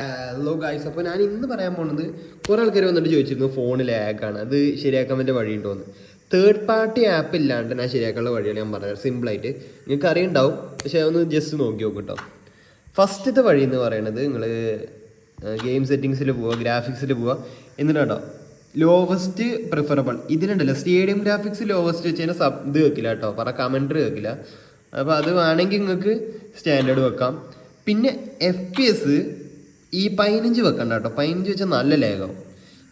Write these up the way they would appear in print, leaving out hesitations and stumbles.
Hello guys, അപ്പോൾ ഞാൻ ഇന്ന് പറയാൻ പോകുന്നത് കുറേ ആൾക്കാർ വന്നിട്ട് ചോദിച്ചിരുന്നു ഫോൺ ലാഗാണ്, അത് ശരിയാക്കാൻ പറ്റിയ വഴിയുണ്ടോയെന്ന്. തേർഡ് പാർട്ടി ആപ്പ് ഇല്ലാണ്ട് ഞാൻ ശരിയാക്കാനുള്ള വഴിയാണ് ഞാൻ പറഞ്ഞത്. സിമ്പിളായിട്ട് നിങ്ങൾക്ക് അറിയുണ്ടാവും, പക്ഷേ ഒന്ന് ജസ്റ്റ് നോക്കി നോക്കും കേട്ടോ. ഫസ്റ്റത്തെ വഴി എന്ന് പറയുന്നത് നിങ്ങൾ ഗെയിം സെറ്റിങ്സിൽ പോവുക, ഗ്രാഫിക്സിൽ പോവുക, എന്നിട്ട് കേട്ടോ ലോവസ്റ്റ് പ്രിഫറബിൾ ഇതിലുണ്ടല്ലോ സ്റ്റേഡിയം ഗ്രാഫിക്സ് ലോവസ്റ്റ് വെച്ച് കഴിഞ്ഞാൽ ഇത് വെക്കില്ല കേട്ടോ, കമൻറ്ററി വെക്കില്ല. അപ്പോൾ അത് വേണമെങ്കിൽ നിങ്ങൾക്ക് സ്റ്റാൻഡേർഡ് വെക്കാം. പിന്നെ FPS ഈ 15 വെക്കണ്ട കേട്ടോ, 15 വെച്ചാൽ നല്ല ലാഗാവും.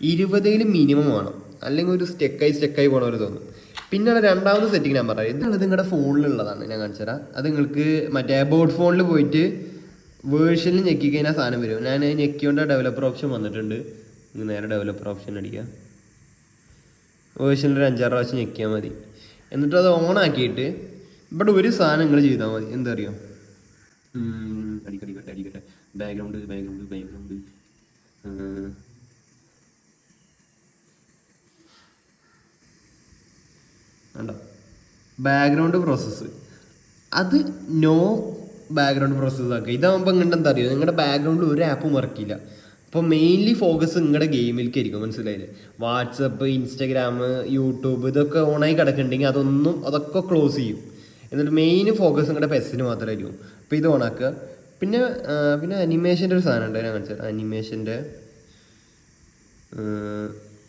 20 മിനിമം വേണം, അല്ലെങ്കിൽ ഒരു സ്റ്റെക്കായി പോകണ ഒരു തോന്നും. പിന്നെയുള്ള രണ്ടാമത് സെറ്റിംഗ് ഞാൻ പറയാം, ഇതുള്ളത് നിങ്ങളുടെ ഫോണിലുള്ളതാണ്, ഞാൻ കാണിച്ചു തരാം. അത് നിങ്ങൾക്ക് മറ്റേ അബൌട്ട് ഫോണിൽ പോയിട്ട് വേർഷനിൽ ഞെക്കി കഴിഞ്ഞാൽ സാധനം വരും. ഞാൻ ഞെക്കിയോണ്ട് ഡെവലപ്പർ ഓപ്ഷൻ വന്നിട്ടുണ്ട്, നേരെ ഡെവലപ്പർ ഓപ്ഷൻ അടിക്കുക, വേർഷനിൽ ഒരു 5-6 പ്രാവശ്യം ഞെക്കിയാൽ മതി. എന്നിട്ട് അത് ഓൺ ആക്കിയിട്ട് ഇവിടെ ഒരു സാധനം നിങ്ങൾ ചെയ്താൽ മതി. എന്താ അറിയോ, അടിക്കട്ടെ ബാക്ക്ഗ്രൗണ്ട് വേണ്ട ബാക്ക്ഗ്രൗണ്ട് പ്രോസസ്സ്, അത് നോ ബാക്ക്ഗ്രൗണ്ട് പ്രോസസ്സ് ആക്കുക. ഇതാകുമ്പോൾ ഇങ്ങോട്ട് എന്താ അറിയോ, നിങ്ങളുടെ ബാക്ക്ഗ്രൗണ്ടിൽ ഒരു ആപ്പും വർക്കില്ല. അപ്പോൾ മെയിൻലി ഫോക്കസ് നിങ്ങളുടെ ഗെയിമിലേക്ക് ആയിരിക്കും, മനസ്സിലായില്ലേ? വാട്സപ്പ്, ഇൻസ്റ്റാഗ്രാം, യൂട്യൂബ് ഇതൊക്കെ ഓണായി കിടക്കുന്നുണ്ടെങ്കിൽ അതൊക്കെ ക്ലോസ് ചെയ്യും. എന്നിട്ട് മെയിൻ ഫോക്കസ് നിങ്ങളുടെ പെസ്സിന് മാത്രമായിരിക്കും. അപ്പോൾ ഇത് ഓണാക്കുക. പിന്നെ അനിമേഷൻ്റെ ഒരു സാധനം ഉണ്ട്, ഞാൻ കാണിച്ചത്. അനിമേഷൻ്റെ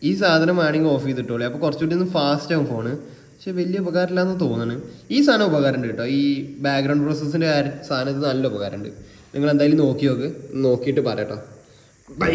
ഈ സാധനം വേണമെങ്കിൽ ഓഫ് ചെയ്തിട്ടോളൂ, അപ്പോൾ കുറച്ചുകൂടി ഒന്ന് ഫാസ്റ്റ് ആവും ഫോണ്. പക്ഷെ വലിയ ഉപകാരമില്ലാന്ന് തോന്നുന്നു. ഈ സാധനം ഉപകാരമുണ്ട് കേട്ടോ, ഈ ബാക്ക്ഗ്രൗണ്ട് പ്രോസസ്സിൻ്റെ സാധനം ഇത് നല്ല ഉപകാരമുണ്ട്. നിങ്ങൾ എന്തായാലും നോക്കി നോക്കിയിട്ട് പറയാം കേട്ടോ. ബൈ.